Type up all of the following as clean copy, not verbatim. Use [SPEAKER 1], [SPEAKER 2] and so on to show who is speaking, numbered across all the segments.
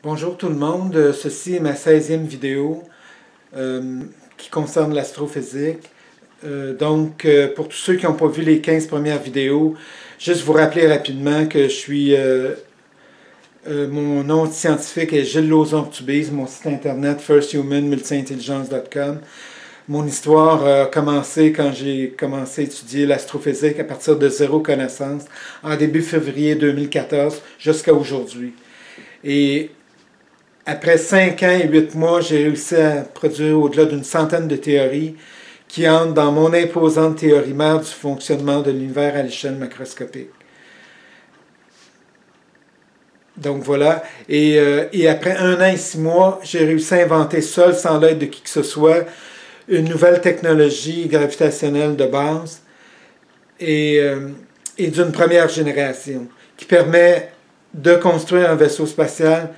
[SPEAKER 1] Bonjour tout le monde, ceci est ma 16e vidéo qui concerne l'astrophysique. Pour tous ceux qui n'ont pas vu les 15 premières vidéos, juste vous rappeler rapidement que mon nom scientifique est Gilles Lauzon-Ortubise, mon site internet firsthumanmultiintelligence.com. Mon histoire a commencé quand j'ai commencé à étudier l'astrophysique à partir de zéro connaissance, en début février 2014 jusqu'à aujourd'hui. Et après 5 ans et 8 mois, j'ai réussi à produire au-delà d'une centaine de théories qui entrent dans mon imposante théorie mère du fonctionnement de l'univers à l'échelle macroscopique. Donc voilà, et après 1 an et 6 mois, j'ai réussi à inventer seul, sans l'aide de qui que ce soit, une nouvelle technologie gravitationnelle de base et d'une première génération qui permet de construire un vaisseau spatial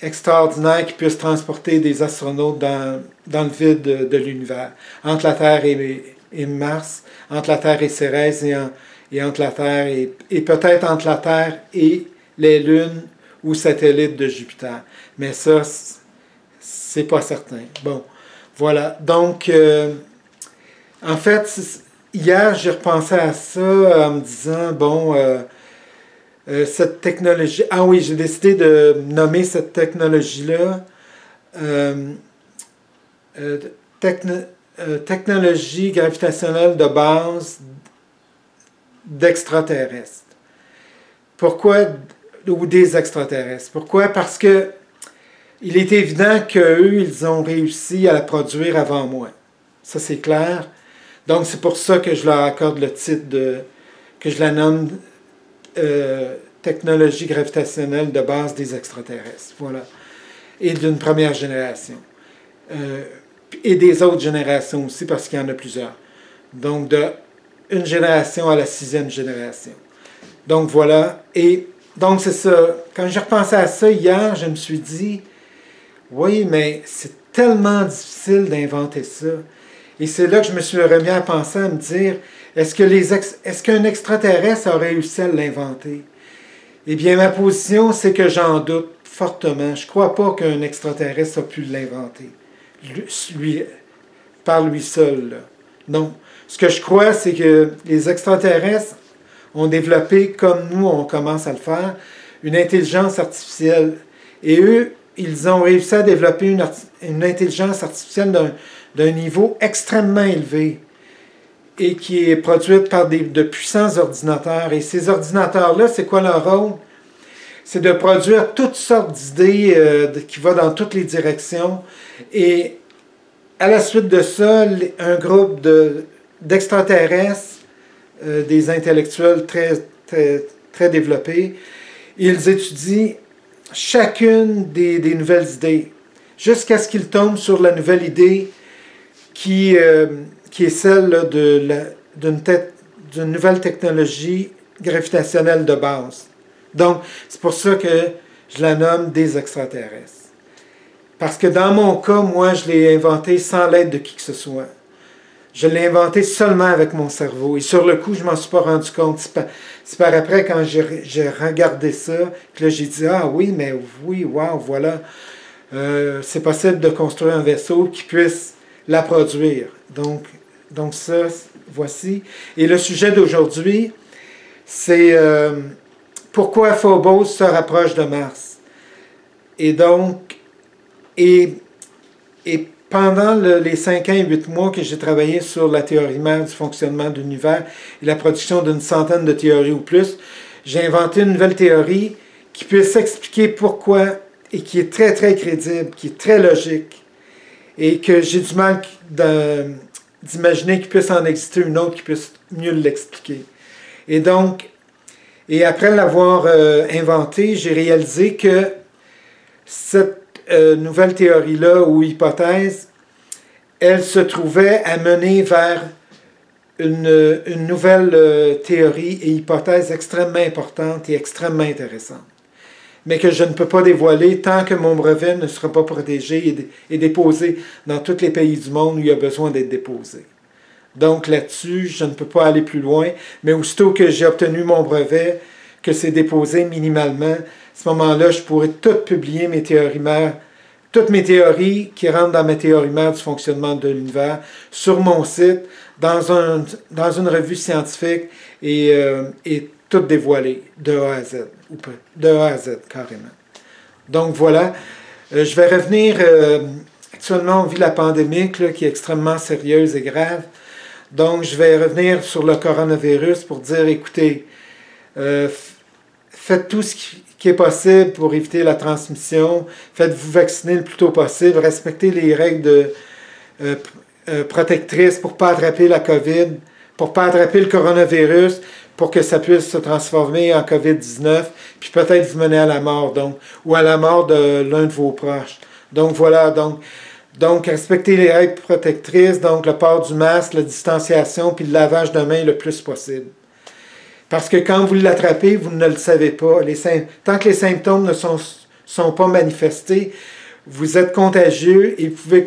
[SPEAKER 1] extraordinaire qui puisse transporter des astronautes dans le vide de l'univers, entre la Terre et Mars, entre la Terre et Cérès et entre la Terre et peut-être entre la Terre et les lunes ou satellites de Jupiter. Mais ça, c'est pas certain. Bon, voilà. Donc, en fait, hier, j'ai repensé à ça en me disant, bon, cette technologie... Ah oui, j'ai décidé de nommer cette technologie-là technologie gravitationnelle de base d'extraterrestres. Pourquoi, ou des extraterrestres? Pourquoi? Parce que il est évident qu'eux, ils ont réussi à la produire avant moi. Ça, c'est clair. Donc, c'est pour ça que je leur accorde le titre que je la nomme technologie gravitationnelle de base des extraterrestres. Voilà. Et d'une première génération. Et des autres générations aussi, parce qu'il y en a plusieurs. Donc, de une génération à la 6e génération. Donc, voilà. Et donc, c'est ça. Quand j'ai repensé à ça hier, je me suis dit, oui, mais c'est tellement difficile d'inventer ça. Et c'est là que je me suis remis à penser, à me dire, est-ce qu'un extraterrestre a réussi à l'inventer? Eh bien, ma position, c'est que j'en doute fortement. Je ne crois pas qu'un extraterrestre a pu l'inventer, par lui seul. Là. Non. Ce que je crois, c'est que les extraterrestres ont développé, comme nous, on commence à le faire, une intelligence artificielle. Et eux, ils ont réussi à développer une intelligence artificielle d'un niveau extrêmement élevé et qui est produite par de puissants ordinateurs. Et ces ordinateurs-là, c'est quoi leur rôle? C'est de produire toutes sortes d'idées qui vont dans toutes les directions. Et à la suite de ça, un groupe d'extraterrestres, des intellectuels très développés, ils étudient chacune des nouvelles idées, jusqu'à ce qu'ils tombent sur la nouvelle idée qui est celle d'une nouvelle technologie gravitationnelle de base. Donc, c'est pour ça que je la nomme des extraterrestres. Parce que dans mon cas, moi, je l'ai inventé sans l'aide de qui que ce soit. Je l'ai inventé seulement avec mon cerveau. Et sur le coup, je ne m'en suis pas rendu compte. C'est par après, quand j'ai regardé ça, que là, j'ai dit, ah oui, mais oui, wow, voilà. C'est possible de construire un vaisseau qui puisse la produire. Donc ça, voici. Et le sujet d'aujourd'hui, c'est pourquoi Phobos se rapproche de Mars. Et donc, et pendant les 5 ans et 8 mois que j'ai travaillé sur la théorie mère du fonctionnement de l'univers et la production d'une centaine de théories ou plus, j'ai inventé une nouvelle théorie qui puisse expliquer pourquoi et qui est très, très crédible, qui est très logique et que j'ai du mal d'imaginer qu'il puisse en exister une autre qui puisse mieux l'expliquer. Et donc, après l'avoir inventé, j'ai réalisé que cette nouvelle théorie-là ou hypothèse, elle se trouvait à mener vers une nouvelle théorie et hypothèse extrêmement importante et extrêmement intéressante, mais que je ne peux pas dévoiler tant que mon brevet ne sera pas protégé et déposé dans tous les pays du monde où il a besoin d'être déposé. Donc là-dessus, je ne peux pas aller plus loin, mais aussitôt que j'ai obtenu mon brevet, que c'est déposé minimalement, à ce moment-là, je pourrais tout publier mes théories mères, toutes mes théories qui rentrent dans mes théories mères du fonctionnement de l'univers sur mon site, dans une revue scientifique et tout dévoilé de A à Z, ou peu, de A à Z carrément. Donc voilà, je vais revenir, actuellement on vit la pandémie là, qui est extrêmement sérieuse et grave, donc je vais revenir sur le coronavirus pour dire, écoutez, faites tout ce qui est possible pour éviter la transmission, faites-vous vacciner le plus tôt possible, respectez les règles protectrices pour ne pas attraper la COVID, pour ne pas attraper le coronavirus, pour que ça puisse se transformer en COVID-19, puis peut-être vous mener à la mort, donc, ou à la mort de l'un de vos proches. Donc voilà, donc respectez les règles protectrices, donc le port du masque, la distanciation, puis le lavage de mains le plus possible. Parce que quand vous l'attrapez, vous ne le savez pas. Tant que les symptômes ne sont pas manifestés, vous êtes contagieux et vous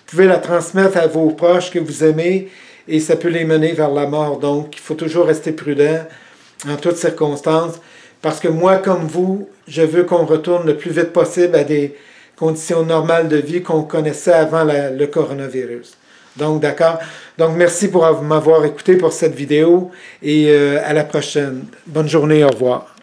[SPEAKER 1] pouvez la transmettre à vos proches que vous aimez et ça peut les mener vers la mort. Donc, il faut toujours rester prudent en toutes circonstances. Parce que moi, comme vous, je veux qu'on retourne le plus vite possible à des conditions normales de vie qu'on connaissait avant le coronavirus. Donc, d'accord. Donc, merci pour m'avoir écouté pour cette vidéo et à la prochaine. Bonne journée, au revoir.